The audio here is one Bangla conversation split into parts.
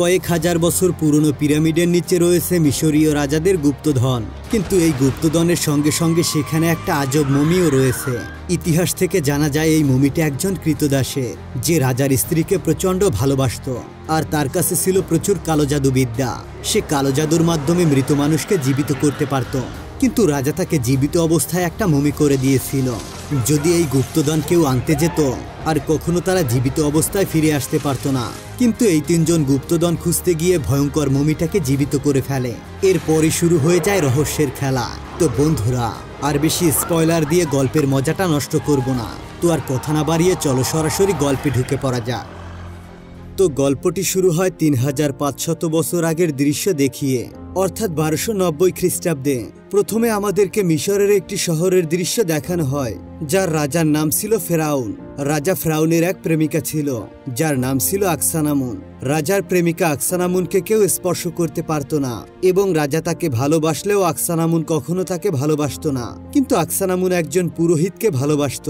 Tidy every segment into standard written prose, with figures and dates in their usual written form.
কয়েক হাজার বছর পুরনো পিরামিডের নিচে রয়েছে মিশরীয় রাজাদের গুপ্তধন, কিন্তু এই গুপ্তধনের সঙ্গে সঙ্গে সেখানে একটা আজব মমিও রয়েছে। ইতিহাস থেকে জানা যায় এই মমিটা একজন কৃতদাসের, যে রাজার স্ত্রীকে প্রচণ্ড ভালোবাসত আর তার কাছে ছিল প্রচুর কালো জাদুবিদ্যা। সে কালো জাদুর মাধ্যমে মৃত মানুষকে জীবিত করতে পারত, কিন্তু রাজা তাকে জীবিত অবস্থায় একটা মমি করে দিয়েছিল। যদি এই গুপ্তধন কেউ আনতে যেত আর কখনো তারা জীবিত অবস্থায় ফিরে আসতে পারত না। কিন্তু এই তিনজন গুপ্তধন খুঁজতে গিয়ে ভয়ঙ্কর মমিটাকে জীবিত করে ফেলে। এরপরই শুরু হয়ে যায় রহস্যের খেলা। তো বন্ধুরা, আর বেশি স্পয়লার দিয়ে গল্পের মজাটা নষ্ট করব না, তো আর কথা না বাড়িয়ে চলো সরাসরি গল্পে ঢুকে পড়া যাক। তো গল্পটি শুরু হয় 3500 বছর আগের দৃশ্য দেখিয়ে, অর্থাৎ 1290 খ্রিস্টাব্দে। প্রথমে আমাদেরকে মিশরের একটি শহরের দৃশ্য দেখানো হয়, যার রাজার নাম ছিল ফেরাউন। রাজা ফেরাউনের এক প্রেমিকা ছিল, যার নাম ছিল আকসানামুন। রাজার প্রেমিকা আকসানামুনকে কেউ স্পর্শ করতে পারত না, এবং রাজা তাকে ভালোবাসলেও আকসানামুন কখনো তাকে ভালোবাসত না। কিন্তু আকসানামুন একজন পুরোহিতকে ভালোবাসত,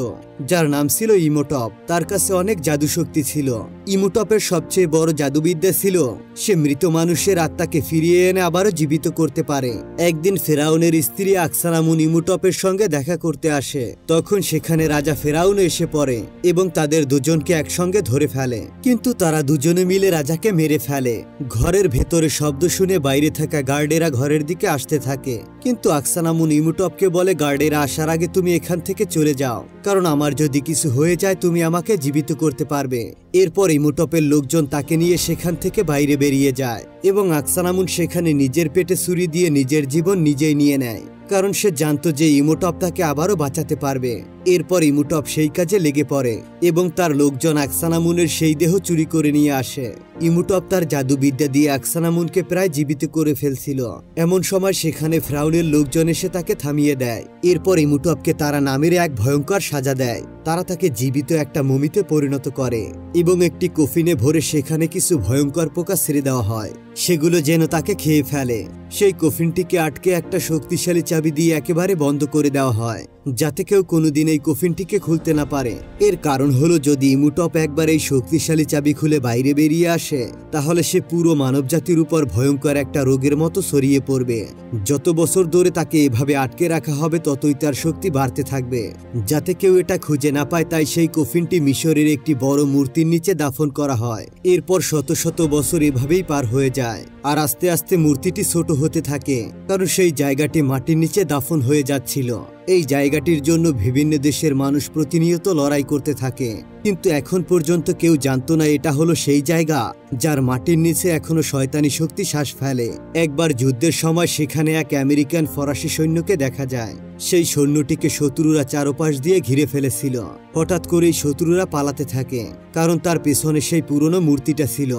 যার নাম ছিল ইমোটপ। তার কাছে অনেক জাদুশক্তি ছিল। ইমোটপের সবচেয়ে বড় জাদুবিদ্যা ছিল সে মৃত মানুষের আত্মাকে ফিরিয়ে এনে আবারও জীবিত করতে পারে। একদিন ফেরাউনের স্ত্রী আকসানামুন ইমোটপের সঙ্গে দেখা করতে আসে। তখন সেখানে রাজা ফেরাউন এসে পড়ে এবং তাদের দুজনকে একসঙ্গে ধরে ফেলে। কিন্তু তারা দুজনে মিলে রাজাকে মেরে ফেলে। ঘরের ভেতরে শব্দ শুনে বাইরে থাকা গার্ডেরা ঘরের দিকে আসতে থাকে, কিন্তু আকসানামুন ইমোটপকে বলে, গার্ডেরা আসার আগে তুমি এখান থেকে চলে যাও, কারণ আমার যদি কিছু হয়ে যায় তুমি আমাকে জীবিত করতে পারবে। এরপর ইমোটপের লোকজন তাকে নিয়ে সেখান থেকে বাইরে বেরিয়ে যায় এবং আকসানামুন সেখানে নিজের পেটে ছুরি দিয়ে নিজের জীবন নিজেই নিয়ে নেয়, কারণ সে জানত যে ইমোটপ তাকে আবারও বাঁচাতে পারবে। এরপর ইমোটপ সেই কাজে লেগে পড়ে এবং তার লোকজন আকসানামুনের সেই দেহ চুরি করে নিয়ে আসে। ইমোটপ তার জাদুবিদ্যা দিয়ে আকসানামুনকে প্রায় জীবিত করে ফেলছিল। এমন সময় সেখানে ফেরাউনের লোকজন এসে তাকে থামিয়ে দেয়। এরপর ইমোটপকে তারা নামের এক ভয়ঙ্কর সাজা দেয়। তারা তাকে জীবিত একটা মমিতে পরিণত করে এবং একটি কফিনে ভরে সেখানে কিছু ভয়ঙ্কর পোকা ছেড়ে দেওয়া হয়, সেগুলো যেন তাকে খেয়ে ফেলে। সেই কফিনটিকে আটকে একটা শক্তিশালী চাবি দিয়ে একেবারে বন্ধ করে দেওয়া হয়, যাতে কেউ কোনোদিন এই কফিনটিকে খুলতে না পারে। এর কারণ হলো, যদি ইমোটপ একবার এই শক্তিশালী চাবি খুলে বাইরে বেরিয়ে আসে, তাহলে সে পুরো মানবজাতির উপর ভয়ঙ্কর একটা রোগের মতো ছড়িয়ে পড়বে। যত বছর ধরে তাকে এভাবে আটকে রাখা হবে, ততই তার শক্তি বাড়তে থাকবে, যাতে কেউ এটা খুঁজে না পায়। তাই সেই কফিনটি মিশরের একটি বড় মূর্তির নিচে দাফন করা হয়। এরপর শত শত বছর এভাবেই পার হয়ে যায়, আর আস্তে আস্তে মূর্তিটি ছোট হতে থাকে, কারণ সেই জায়গাটি মাটির নিচে দাফন হয়ে যাচ্ছিল। এই জায়গাটির জন্য বিভিন্ন দেশের মানুষ প্রতিনিয়ত লড়াই করতে থাকে, কিন্তু এখন পর্যন্ত কেউ জানতো না এটা হলো সেই জায়গা যার মাটির নিচে এখনো শয়তানি শক্তি শ্বাস ফেলে। একবার যুদ্ধের সময় সেখানে এক আমেরিকান ফরাসি সৈন্যকে দেখা যায়। সেই সৈন্যটিকে শত্রুরা চারপাশ দিয়ে ঘিরে ফেলেছিল। হঠাৎ করেই শত্রুরা পালাতে থাকে, কারণ তার পেছনে সেই পুরনো মূর্তিটা ছিল,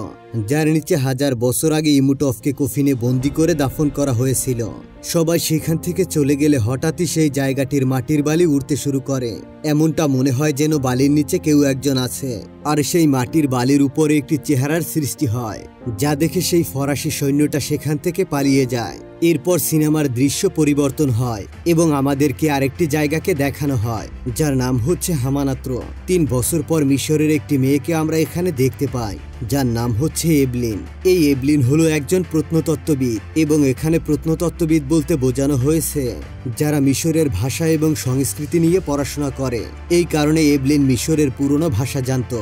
যার নিচে হাজার বছর আগে ইমোটপকে কফিনে বন্দি করে দাফন করা হয়েছিল। সবাই সেখান থেকে চলে গেলে হঠাৎই সেই জায়গাটির মাটির বালি উঠতে শুরু করে। এমনটা মনে হয় যেন বালির নিচে কেউ একজন আছে, আর সেই মাটির বালির উপরে একটি চেহারার সৃষ্টি হয়, যা দেখে সেই ফরাসি সৈন্যটা সেখান থেকে পালিয়ে যায়। এরপর সিনেমার দৃশ্য পরিবর্তন হয় এবং আমাদেরকে আরেকটি জায়গাকে দেখানো হয়, যার নাম হচ্ছে হামানাত্র। 3 বছর পর মিশরের একটি মেয়েকে আমরা এখানে দেখতে পাই, যার নাম হচ্ছে এভলিন। এই এভলিন হলো একজন প্রত্নতত্ত্ববিদ, এবং এখানে প্রত্নতত্ত্ববিদ বলতে বোঝানো হয়েছে যারা মিশরের ভাষা এবং সংস্কৃতি নিয়ে পড়াশোনা করে। এই কারণে এভলিন মিশরের পুরনো ভাষা জানত।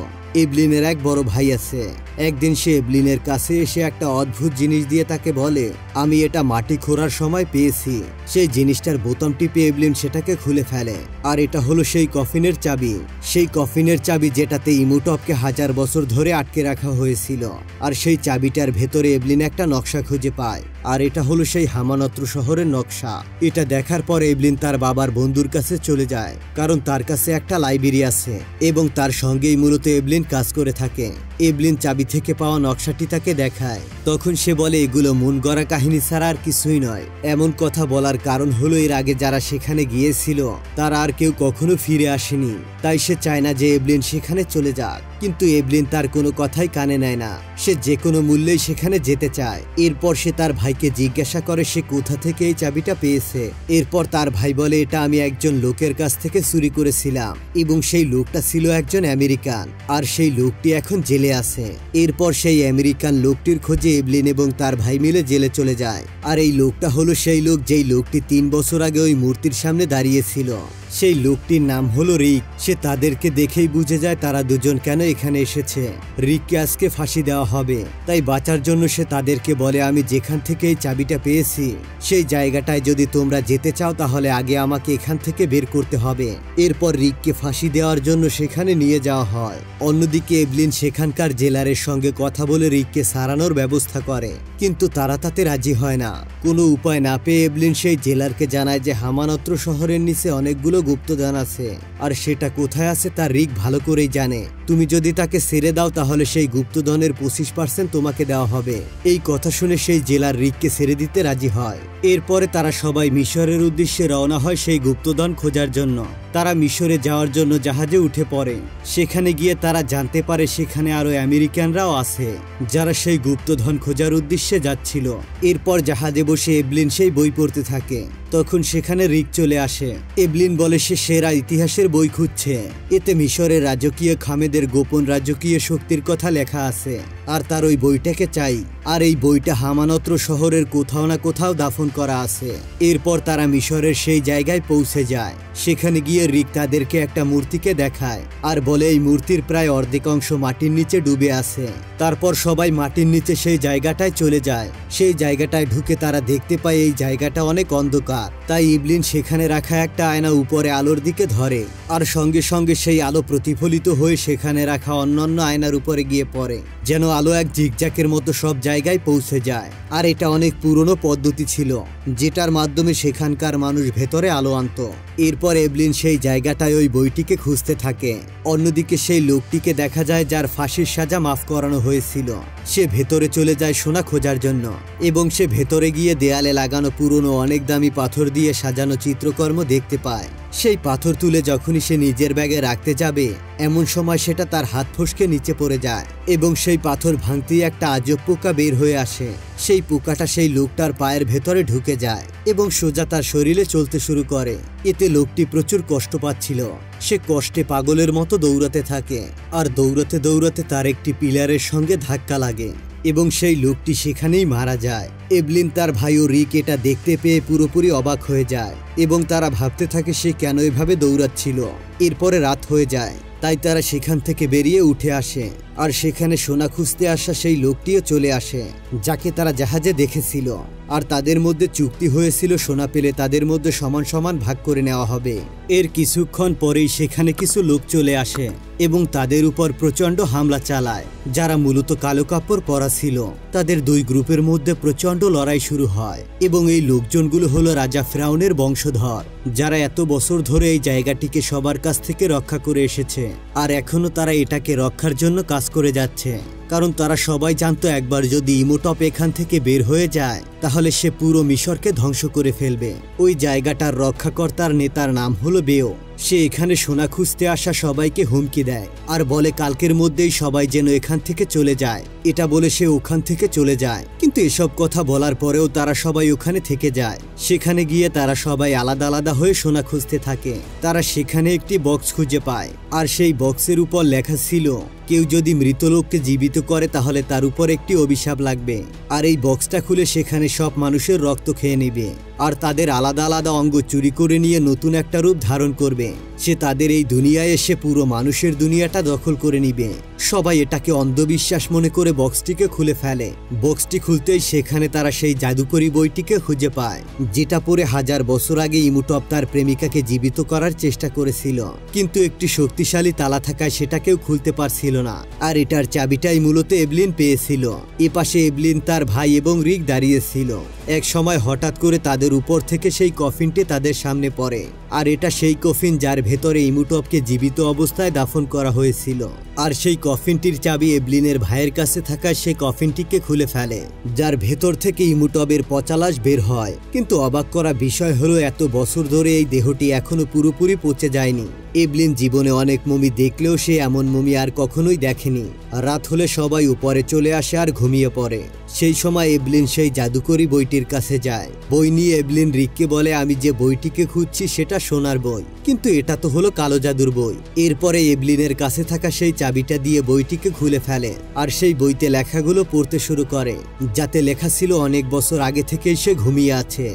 এভলিনের এক বড় ভাই আছে। একদিন সে এভলিনের কাছে এসে একটা অদ্ভুত জিনিস দিয়ে তাকে বলে, আমি এটা মাটি খোঁড়ার সময় পেয়েছি। সেই জিনিসটার বোতাম টিপে এভলিন সেটাকে খুলে ফেলে, আর এটা হলো সেই কফিনের চাবি। সেই কফিনের চাবি যেটাতে ইমোটপকে হাজার বছর ধরে আটকে রাখা হয়েছিল। আর সেই চাবিটার ভেতরে এভলিন একটা নকশা খুঁজে পায়, আর এটা হলো সেই হামানত্র শহরের নকশা। এটা দেখার পর এভলিন তার বাবার বন্ধুর কাছে চলে যায়, কারণ তার কাছে একটা লাইব্রেরি আছে এবং তার সঙ্গেই মূলত এভলিন কাজ করে থাকে। এভলিন চাবি থেকে পাওয়া নকশাটি তাকে দেখায়। তখন সে বলে, এগুলো মন গড়া কাহিনী ছাড়া আর কিছুই নয়। এমন কথা বলার কারণ হলো এর আগে যারা সেখানে গিয়েছিল তারা আর কেউ কখনো ফিরে আসেনি, তাই সে চায় না যে এভলিন সেখানে চলে যাক। কিন্তু এভলিন তার কোনো কথাই কানে নেয় না, সে যে কোনো মূল্যেই সেখানে যেতে চায়। এরপর সে তার ভাইকে জিজ্ঞাসা করে সে কোথা থেকে এই চাবিটা পেয়েছে। এরপর তার ভাই বলে এটা আমি একজন লোকের কাছ থেকে চুরি করেছিলাম এবং সেই লোকটা ছিল একজন আমেরিকান, আর সেই লোকটি এখন জেলে আছে। এরপর সেই আমেরিকান লোকটির খোঁজে এভলিন এবং তার ভাই মিলে জেলে চলে যায়। আর এই লোকটা হলো সেই লোক যেই লোকটি 3 বছর আগে ওই মূর্তির সামনে দাঁড়িয়েছিল। সেই লোকটির নাম হলো রিক। সে তাদেরকে দেখেই বুঝে যায় তারা দুজন কেন এখানে এসেছে। রিককে আজকে ফাঁসি দেওয়া হবে, তাই বাঁচার জন্য সে তাদেরকে বলে আমি যেখান থেকে এই চাবিটা পেয়েছি সেই জায়গাটায় যদি তোমরা যেতে চাও তাহলে আগে আমাকে এখান থেকে বের করতে হবে। এরপর রিককে ফাঁসি দেওয়ার জন্য সেখানে নিয়ে যাওয়া হয়। অন্যদিকে এভলিন সেখানকার জেলারের সঙ্গে কথা বলে রিককে সারানোর ব্যবস্থা করে, কিন্তু তারা তাতে রাজি হয় না। কোনো উপায় না পেয়ে এভলিন সেই জেলারকে জানায় যে হামানত্র শহরের নিচে অনেকগুলো গুপ্তধন আছে, আর সেটা কোথায় আছে তা রিক ভালো করেই জানে। তুমি যদি তাকে ছেড়ে দাও তাহলে সেই গুপ্তধনের 25% তোমাকে দেওয়া হবে। এই কথা শুনে সেই জেলার রিককে ছেড়ে দিতে রাজি হয়। এরপরে তারা সবাই মিশরের উদ্দেশ্যে রওনা হয় সেই গুপ্তধন খোঁজার জন্য। তারা মিশরে যাওয়ার জন্য জাহাজে উঠে পড়ে। সেখানে গিয়ে তারা জানতে পারে সেখানে আরো আমেরিকানরাও আছে যারা সেই গুপ্তধন খোঁজার উদ্দেশ্যে যাচ্ছিল। এরপর জাহাজে বসে এভলিন সেই বই পড়তে থাকে। তখন সেখানে রিক চলে আসে। এভলিন বলে সে সেরা ইতিহাসের বই খুঁজছে, এতে মিশরের রাজকীয় খামেদের গোপন রাজকীয় শক্তির কথা লেখা আছে, আর তার ওই বইটাকে চাই। আর এই বইটা হামানত্র শহরের কোথাও না কোথাও দাফন করা আছে। এরপর তারা মিশরের সেই জায়গায় পৌঁছে যায়। সেখানে গিয়ে রিক তাদেরকে একটা মূর্তিকে দেখায় আর বলে এই মূর্তির প্রায় অর্ধেক অংশ মাটির নিচে ডুবে আছে। তারপর সবাই মাটির নিচে সেই জায়গাটায় চলে যায়। সেই জায়গাটায় ঢুকে তারা দেখতে পায় এই জায়গাটা অনেক অন্ধকার, তাই এভলিন সেখানে রাখা একটা আয়না উপরে আলোর দিকে ধরে, আর সঙ্গে সঙ্গে সেই আলো প্রতিফলিত হয়ে সেখানে রাখা অন্যান্য আয়নার উপরে গিয়ে পড়ে, যেন আলো এক জিগজ্যাকের মতো সব জায়গায় পৌঁছে যায়। আর এটা অনেক পুরনো পদ্ধতি ছিল যেটার মাধ্যমে সেখানকার মানুষ ভেতরে আলো আনত। এরপর এভলিন সেই জায়গাটায় ওই বইটিকে খুঁজতে থাকে। অন্যদিকে সেই লোকটিকে দেখা যায় যার ফাঁসির সাজা মাফ করানো হয়েছিল। সে ভেতরে চলে যায় সোনা খোঁজার জন্য এবং সে ভেতরে গিয়ে দেয়ালে লাগানো পুরনো অনেক দামি পাথর দিয়ে সাজানো চিত্রকর্ম দেখতে পায়। সেই পাথর তুলে যখনই সে নিজের ব্যাগে রাখতে যাবে এমন সময় সেটা তার হাত ফসকে নিচে পড়ে যায় এবং সেই পাথর ভাঙতেই একটা আজব পোকা বের হয়ে আসে। সেই পোকাটা সেই লোকটার পায়ের ভেতরে ঢুকে যায় এবং সোজা তার শরীরে চলতে শুরু করে। এতে লোকটি প্রচুর কষ্ট পাচ্ছিল। সে কষ্টে পাগলের মতো দৌড়াতে থাকে, আর দৌড়াতে দৌড়াতে তার একটি পিলারের সঙ্গে ধাক্কা লাগে এবং সেই লোকটি সেখানেই মারা যায়। এভলিন তার ভাই ও রিক এটা দেখতে পেয়ে পুরোপুরি অবাক হয়ে যায় এবং তারা ভাবতে থাকে সে কেন এভাবে দৌড়াচ্ছিল। এরপরে রাত হয়ে যায়, তাই তারা সেখান থেকে বেরিয়ে উঠে আসে, আর সেখানে সোনা খুঁজতে আসা সেই লোকটিও চলে আসে যাকে তারা জাহাজে দেখেছিল। আর তাদের মধ্যে চুক্তি হয়েছিল সোনা পেলে তাদের মধ্যে সমান সমান ভাগ করে নেওয়া হবে। এর কিছুক্ষণ পরেই সেখানে কিছু লোক চলে আসে এবং তাদের উপর প্রচণ্ড হামলা চালায় যারা মূলত কালো কাপড় পরা ছিল। তাদের দুই গ্রুপের মধ্যে প্রচণ্ড লড়াই শুরু হয় এবং এই লোকজনগুলো হলো রাজা ফেরাউনের বংশধর, যারা এত বছর ধরে এই জায়গাটিকে সবার কাছ থেকে রক্ষা করে এসেছে, আর এখনো তারা এটাকে রক্ষার জন্য কাজ করে যাচ্ছে। কারণ তারা সবাই জানতো একবার যদি ইমোটপ এখান থেকে বের হয়ে যায় তাহলে সে পুরো মিশরকে ধ্বংস করে ফেলবে। ওই জায়গাটার রক্ষাকর্তার নেতার নাম হলো বেও। সে এখানে সোনা খুঁজতে আসা সবাইকে হুমকি দেয় আর বলে কালকের মধ্যেই সবাই যেন এখান থেকে চলে যায়। এটা বলে সে ওখান থেকে চলে যায়, কিন্তু এসব কথা বলার পরেও তারা সবাই ওখানে থেকে যায়। সেখানে গিয়ে তারা সবাই আলাদা আলাদা হয়ে সোনা খুঁজতে থাকে। তারা সেখানে একটি বক্স খুঁজে পায়, আর সেই বক্সের উপর লেখা ছিল কেউ যদি মৃত লোককে জীবিত করে তাহলে তার উপর একটি অভিশাপ লাগবে, আর এই বক্সটা খুলে সেখানে সব মানুষের রক্ত খেয়ে নেবে আর তাদের আলাদা আলাদা অঙ্গ চুরি করে নিয়ে নতুন একটা রূপ ধারণ করবে। সে তাদের এই দুনিয়ায় এসে পুরো মানুষের দুনিয়াটা দখল করে নিবে। সবাই এটাকে অন্ধবিশ্বাস মনে করে বক্সটিকে খুলে ফেলে। বক্সটি খুলতেই সেখানে তারা সেই জাদুকরি বইটিকে খুঁজে পায় যেটা পড়ে 1000 বছর আগে ইমোটপ তার প্রেমিকাকে জীবিত করার চেষ্টা করেছিল, কিন্তু একটি শক্তিশালী তালা থাকায় সেটাকেও খুলতে পারছিল না। আর এটার চাবিটাই মূলত এভলিন পেয়েছিল। এপাশে এভলিন, তার ভাই এবং রিক দাঁড়িয়েছিল। এক সময় হঠাৎ করে তাদের উপর থেকে সেই কফিনটি তাদের সামনে পড়ে, আর এটা সেই কফিন যার ভেতরে ইমোটপকে জীবিত অবস্থায় দাফন করা হয়েছিল। আর সেই কফিনটির চাবি এভলিনের ভাইয়ের কাছে থাকায় সে কফিনটিকে খুলে ফেলে, যার ভেতর থেকে ইমুটবের পচা লাশ বের হয়। কিন্তু অবাক করা বিষয় হলো এত বছর ধরে এই দেহটি এখনো পুরোপুরি পচে যায়নি। এভলিন জীবনে অনেক মমি দেখলেও সে এমন মমি আর কখনোই দেখেনি। রাত হলে সবাই উপরে চলে আসে আর ঘুমিয়ে পড়ে। সেই সময় এভলিন সেই জাদুকরি বইটির কাছে যায়। বই নিয়ে এভলিন রিককে বলে, আমি যে বইটিকে খুঁজছি সেটা সোনার বই, কিন্তু এটা তো হলো কালো জাদুর বই। এরপরে এভলিনের কাছে থাকা সেই চাবিটা দিয়ে বইটিকে খুলে ফেলে আর সেই বইতে লেখাগুলো পড়তে শুরু করে, যাতে লেখা ছিল অনেক বছর আগে থেকেই সে ঘুমিয়ে আছে,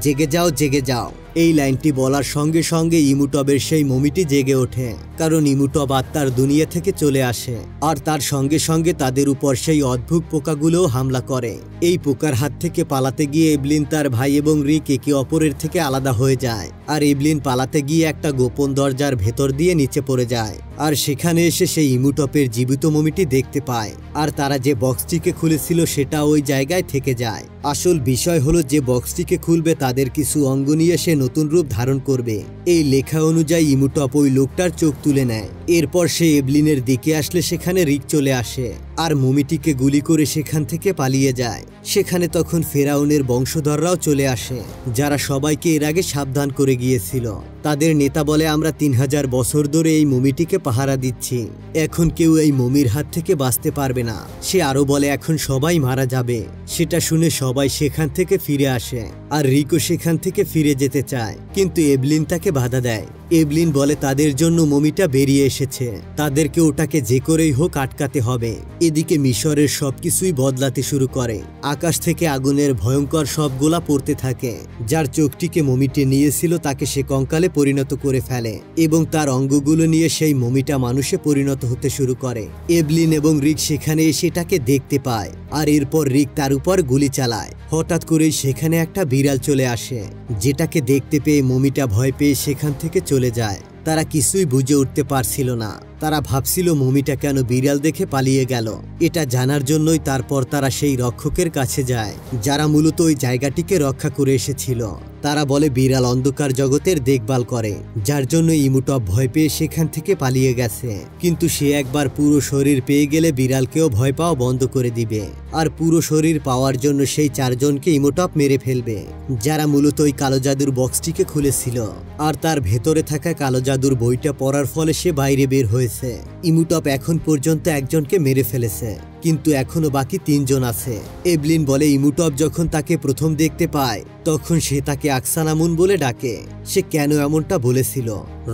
জেগে যাও জেগে যাও। এই লাইনটি বলার সঙ্গে সঙ্গে ইমুটবের সেই মমিটি জেগে ওঠে, কারণ ইমুটব আত্মার দুনিয়া থেকে চলে আসে আর তার সঙ্গে সঙ্গে তাদের উপর সেই অদ্ভুত পোকাগুলোও হামলা করে। এই পোকার হাত থেকে পালাতে গিয়ে এভলিন, তার ভাই এবং রিক একে অপরের থেকে আলাদা হয়ে যায়। আর এভলিন পালাতে গিয়ে একটা গোপন দরজার ভেতর দিয়ে নিচে পড়ে যায় আর সেখানে এসে সেই ইমুটপের জীবিত মমিটি দেখতে পায়। আর তারা যে বক্সটিকে খুলেছিল সেটা ওই জায়গায় থেকে যায়। আসল বিষয় হলো যে বক্সটিকে খুলবে তাদের কিছু অঙ্গ নিয়ে সে নতুন রূপ ধারণ করবে। এই লেখা অনুযায়ী ইমুটপ ওই লোকটার চোখ তুলে নেয়। এরপর সে এভলিনের দিকে আসলে সেখানে রিক চলে আসে আর মমিটিকে গুলি করে সেখান থেকে পালিয়ে যায়। সেখানে তখন ফেরাউনের বংশধররাও চলে আসে, যারা সবাইকে এর আগে সাবধান করে গিয়েছিল। তাদের নেতা বলে, আমরা 3000 বছর ধরে এই মমিটিকে পাহারা দিচ্ছি, এখন কেউ এই মমির হাত থেকে বাঁচতে পারবে না। সে আরো বলে, এখন সবাই মারা যাবে। সেটা শুনে সবাই সেখান থেকে ফিরে আসে আর রিকও সেখান থেকে ফিরে যেতে চায়, কিন্তু এভলিন তাকে বাধা দেয়। এভলিন বলে তাদের জন্য মমিটা বেরিয়ে এসেছে, তাদেরকে ওটাকে যে করেই হোক আটকাতে হবে। এদিকে মিশরের সবকিছুই বদলাতে শুরু করে। আকাশ থেকে আগুনের ভয়ঙ্কর সব গোলা পড়তে থাকে। যার চোখটিকে মমিটি নিয়েছিল তাকে সে কঙ্কালে পরিণত করে ফেলে এবং তার অঙ্গগুলো নিয়ে সেই মমিটা মানুষে পরিণত হতে শুরু করে। এভলিন এবং রিক সেখানে এসে তাকে দেখতে পায় আর এরপর রিক তার উপর গুলি চালায়। হঠাৎ করেই সেখানে একটা বিড়াল চলে আসে, যেটাকে দেখতে পেয়ে মমিটা ভয় পেয়ে সেখান থেকে চলে যায়। তারা কিছুই বুঝে উঠতে পারছিল না। তারা ভাবছিল মমিটা কেন বিড়াল দেখে পালিয়ে গেল। এটা জানার জন্যই তারপর তারা সেই রক্ষকের কাছে যায়, যারা মূলত ওই জায়গাটিকে রক্ষা করে এসেছিল। তারা বলে বিড়াল অন্ধকার জগতের দেখভাল করে, যার জন্য ইমুটব ভয় পেয়ে সেখান থেকে পালিয়ে গেছে। কিন্তু সে একবার পুরো শরীর পেয়ে গেলে বিড়ালকেও ভয় পাওয়া বন্ধ করে দিবে আর পুরো শরীর পাওয়ার জন্য সেই 4 জনকে ইমুটব মেরে ফেলবে, যারা মূলত ওই কালো জাদুর বক্সটিকে খুলেছিল। আর তার ভেতরে থাকা কালো জাদুর বইটা পড়ার ফলে সে বাইরে বের হয়েছে। ইমুটব এখন পর্যন্ত একজনকে মেরে ফেলেছে, কিন্তু এখনো বাকি 3 জন আছে। এভলিন বলে ইমুটব যখন তাকে প্রথম দেখতে পায় তখন সে তাকে আকসানামুন বলে ডাকে। সে কেন এমনটা বলেছিল?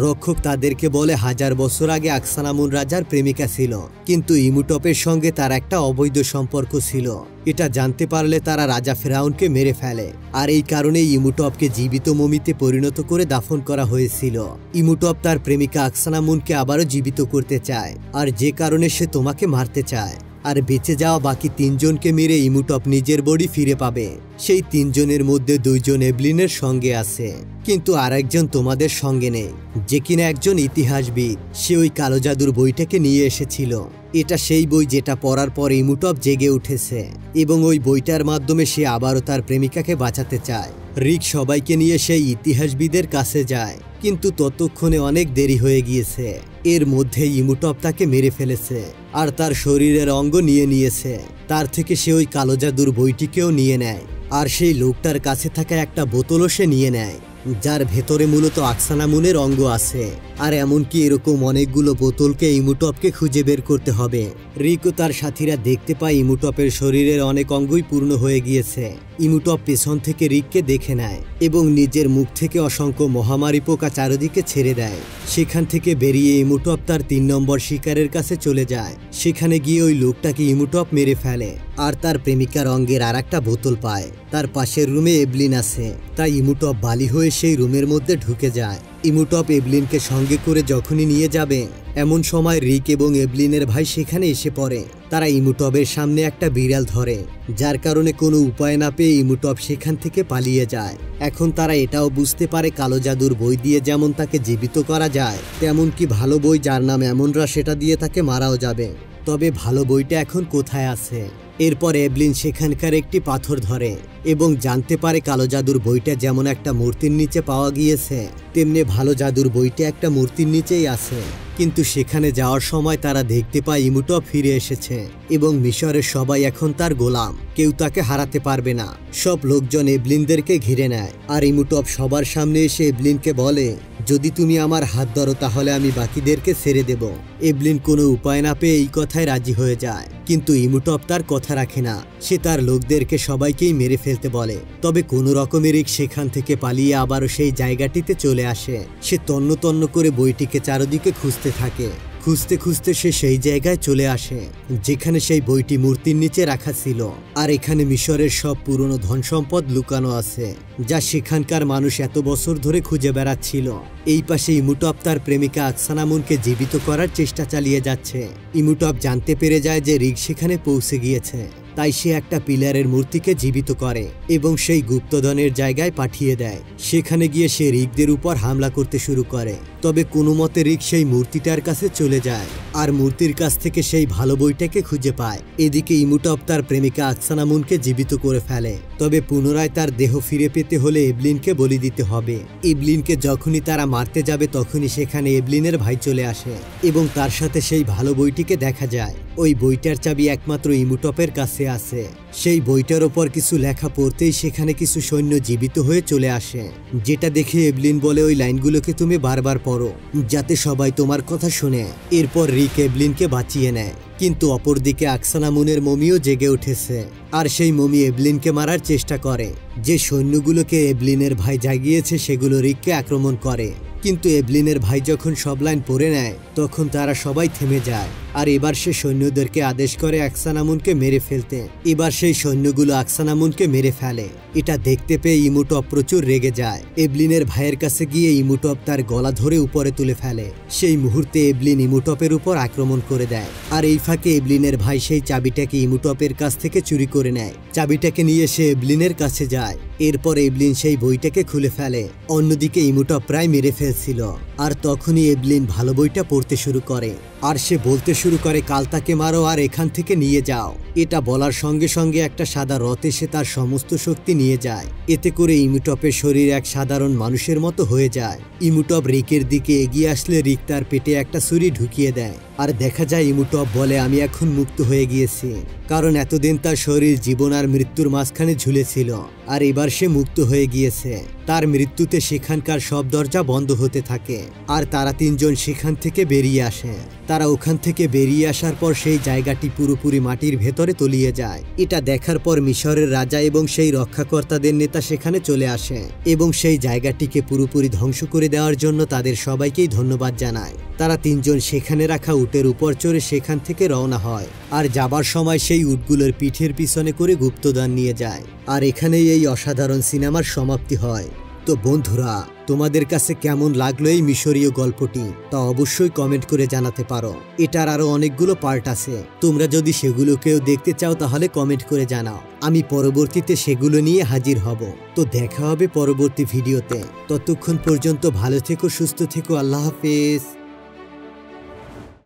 রক্ষক তাদেরকে বলে 1000 বছর আগে আকসানামুন রাজার প্রেমিকা ছিল, কিন্তু ইমুটপের সঙ্গে তার একটা অবৈধ সম্পর্ক ছিল। এটা জানতে পারলে তারা রাজা ফেরাউনকে মেরে ফেলে আর এই কারণেই ইমুটবকে জীবিত মমিতে পরিণত করে দাফন করা হয়েছিল। ইমুটব তার প্রেমিকা আকসানামুনকে আবারও জীবিত করতে চায় আর যে কারণে সে তোমাকে মারতে চায়। আর বেঁচে যাওয়া বাকি 3 জনকে মেরে ইমুটব নিজের বডি ফিরে পাবে। সেই 3 জনের মধ্যে 2 জন এভলিনের সঙ্গে আছে, কিন্তু আরেকজন তোমাদের সঙ্গে নেই, যে কিনা একজন ইতিহাসবিদ। সে ওই কালো জাদুর বইটাকে নিয়ে এসেছিল। এটা সেই বই যেটা পড়ার পর ইমুটব জেগে উঠেছে এবং ওই বইটার মাধ্যমে সে আবারও তার প্রেমিকাকে বাঁচাতে চায়। রিক সবাইকে নিয়ে সেই ইতিহাসবিদের কাছে যায়, কিন্তু ততক্ষণে অনেক দেরি হয়ে গিয়েছে। এর মধ্যে ইমুটব তাকে মেরে ফেলেছে আর তার শরীরের অঙ্গ নিয়ে নিয়েছে। তার থেকে সে ওই কালো জাদুর বইটিকেও নিয়ে নেয় আর সেই লোকটার কাছে থাকা একটা বোতলও সে নিয়ে নেয়, যার ভেতরে মূলত আকসানামুনের অঙ্গ আছে। আর এমনকি এরকম অনেকগুলো বোতলকে ইমুটবকে খুঁজে বের করতে হবে। রিক ও তার সাথীরা দেখতে পায় ইমুটপের শরীরের অনেক অঙ্গই পূর্ণ হয়ে গিয়েছে। ইমুটব পেছন থেকে রিককে দেখে নেয় এবং নিজের মুখ থেকে অসংখ্য মহামারী পোকা চারিদিকে ছেড়ে দেয়। সেখান থেকে বেরিয়ে ইমুটব তার 3 নম্বর শিকারের কাছে চলে যায়। সেখানে গিয়ে ওই লোকটাকে ইমুটব মেরে ফেলে আর তার প্রেমিকার অঙ্গের আর একটা বোতল পায়। তার পাশের রুমে এভলিন আছে, তাই ইমুটব বালি হয়ে সেই রুমের মধ্যে ঢুকে যায়। ইমুটব এভলিনকে সঙ্গে করে যখনই নিয়ে যাবে এমন সময় রিক এবং এভলিনের ভাই সেখানে এসে পড়ে। তারা ইমুটবের সামনে একটা বিড়াল ধরে, যার কারণে কোনো উপায় না পেয়ে ইমুটব সেখান থেকে পালিয়ে যায়। এখন তারা এটাও বুঝতে পারে কালো জাদুর বই দিয়ে যেমন তাকে জীবিত করা যায়, তেমন কি ভালো বই যার নাম এমনরা সেটা দিয়ে তাকে মারাও যাবে। তবে ভালো বইটা এখন কোথায় আছে? এরপর এভলিন সেখানকার একটি পাথর ধরে এবং জানতে পারে কালো জাদুর বইটা যেমন একটা মূর্তির নিচে পাওয়া গিয়েছে, তেমনি ভালো জাদুর বইটা একটা মূর্তির নিচেই আছে। কিন্তু সেখানে যাওয়ার সময় তারা দেখতে পায় ইমুটপ ফিরে এসেছে এবং মিশরের সবাই এখন তার গোলাম, কেউ তাকে হারাতে পারবে না। সব লোকজন এভলিনদেরকে ঘিরে নেয় আর ইমুটপ সবার সামনে এসে এভলিনকে বলে, যদি তুমি আমার হাত ধরো তাহলে আমি বাকিদেরকে ছেড়ে দেব। এভলিন কোনো উপায় না পেয়ে এই কথায় রাজি হয়ে যায়, কিন্তু ইমুটপ তার কথা রাখে না। সে তার লোকদেরকে সবাইকেই মেরে ফেলতে বলে। তবে কোনো রকমের সেখান থেকে পালিয়ে আবারও সেই জায়গাটিতে চলে আসে। সে তন্ন তন্ন করে বইটিকে চারদিকে খুঁজতে থাকে। খুঁজতে খুঁজতে সে সেই জায়গায় চলে আসে যেখানে সেই বইটি মূর্তির নিচে রাখা ছিল। আর এখানে মিশরের সব পুরনো ধন সম্পদ লুকানো আছে, যা সেখানকার মানুষ এত বছর ধরে খুঁজে বেড়াচ্ছিল। এই পাশে ইমুটপ তার প্রেমিকা আকসানামুনকে জীবিত করার চেষ্টা চালিয়ে যাচ্ছে। ইমুটপ জানতে পেরে যায় যে রিগ সেখানে পৌঁছে গিয়েছে, তাই সে একটা পিলারের মূর্তিকে জীবিত করে এবং সেই গুপ্তধনের জায়গায় পাঠিয়ে দেয়। সেখানে গিয়ে সে রিগদের উপর হামলা করতে শুরু করে। তবে কোনো মতে রিগ সেই মূর্তিটার কাছে চলে যায় আর মূর্তির কাছ থেকে সেই ভালো বইটাকে খুঁজে পায়। এদিকে ইমুটপ তার প্রেমিকা আকসানামুনকে জীবিত করে ফেলে। তবে পুনরায় তার দেহ ফিরে পেতে হলে এভলিনকে বলি দিতে হবে। এভলিনকে যখনই তারা মারতে যাবে তখনই সেখানে এভলিনের ভাই চলে আসে এবং তার সাথে সেই ভালো বইটিকে দেখা যায়। ওই বইটার চাবি একমাত্র ইমুটপের কাছে আছে। সেই বইটার ওপর কিছু লেখা পড়তেই সেখানে কিছু সৈন্য জীবিত হয়ে চলে আসে, যেটা দেখে এভলিন বলে, ওই লাইনগুলোকে তুমি বারবার পড়ো যাতে সবাই তোমার কথা শুনে। এরপর রিক এভলিনকে বাঁচিয়ে নেয়। কিন্তু অপরদিকে আকসানামুনের মমিও জেগে উঠেছে আর সেই মমি এভলিনকে মারার চেষ্টা করে। যে সৈন্যগুলোকে এভলিনের ভাই জাগিয়েছে সেগুলো রিককে আক্রমণ করে, কিন্তু এভলিনের ভাই যখন সব লাইন পড়ে নেয় তখন তারা সবাই থেমে যায়। আর এবার সে সৈন্যদেরকে আদেশ করে আকসানামুনকে মেরে ফেলতে। এবার সেই সৈন্যগুলো আকসানামুনকে মেরে ফেলে। এটা দেখতে পেয়ে ইমুটপ প্রচুর রেগে যায়। এভলিনের ভাইয়ের কাছে গিয়ে ইমুটপ তার গলা ধরে উপরে তুলে ফেলে। সেই মুহূর্তে এভলিন ইমুটপের উপর আক্রমণ করে দেয়। আর এই ফাঁকে এভলিনের ভাই সেই চাবিটাকে ইমুটপের কাছ থেকে চুরি করে নেয়। চাবিটাকে নিয়ে সে এভলিনের কাছে যায়। এরপর এভলিন সেই বইটাকে খুলে ফেলে। অন্যদিকে ইমুটপ প্রায় মেরে ফেলছিল আর তখনই এভলিন ভালো বইটা পড়তে শুরু করে আর সে বলতে শুরু করে, কাল তাকে মারো আর এখান থেকে নিয়ে যাও। এটা বলার সঙ্গে সঙ্গে একটা সাদা রথ এসে তার সমস্ত শক্তি নিয়ে যায়। এতে করে ইমুটপের শরীর এক সাধারণ মানুষের মতো হয়ে যায়। ইমুটপ রিকের দিকে এগিয়ে আসলে রিক তার পেটে একটা ছুরি ঢুকিয়ে দেয় আর দেখা যায় ইমুটপ বলে, আমি এখন মুক্ত হয়ে গিয়েছি, কারণ এতদিন তার শরীর জীবন আর মৃত্যুর মাঝখানে ঝুলেছিল আর এবার সে মুক্ত হয়ে গিয়েছে। তার মৃত্যুতে সেখানকার সব দরজা বন্ধ হতে থাকে আর তারা তিনজন সেখান থেকে বেরিয়ে আসে। তারা ওখান থেকে বেরিয়ে আসার পর সেই জায়গাটি পুরোপুরি মাটির ভেতরে তলিয়ে যায়। এটা দেখার পর মিশরের রাজা এবং সেই রক্ষাকর্তাদের নেতা সেখানে চলে আসে এবং সেই জায়গাটিকে পুরোপুরি ধ্বংস করে দেওয়ার জন্য তাদের সবাইকেই ধন্যবাদ জানায়। তারা তিনজন সেখানে রাখা উটের উপর চড়ে সেখান থেকে রওনা হয় আর যাবার সময় সেই উটগুলোর পিঠের পিছনে করে গুপ্তধন নিয়ে যায়। আর এখানেই এই অসাধারণ সিনেমার সমাপ্তি হয়। তো বন্ধুরা, তোমাদের কাছে কেমন লাগলো এই মিশরীয় গল্পটি তা অবশ্যই কমেন্ট করে জানাতে পারো। এটার আরো অনেকগুলো পার্ট আছে, তোমরা যদি সেগুলোকেও দেখতে চাও তাহলে কমেন্ট করে জানাও। আমি পরবর্তীতে সেগুলো নিয়ে হাজির হব। তো দেখা হবে পরবর্তী ভিডিওতে। ততক্ষণ পর্যন্ত ভালো থেকো, সুস্থ থেকো। আল্লাহ হাফেজ।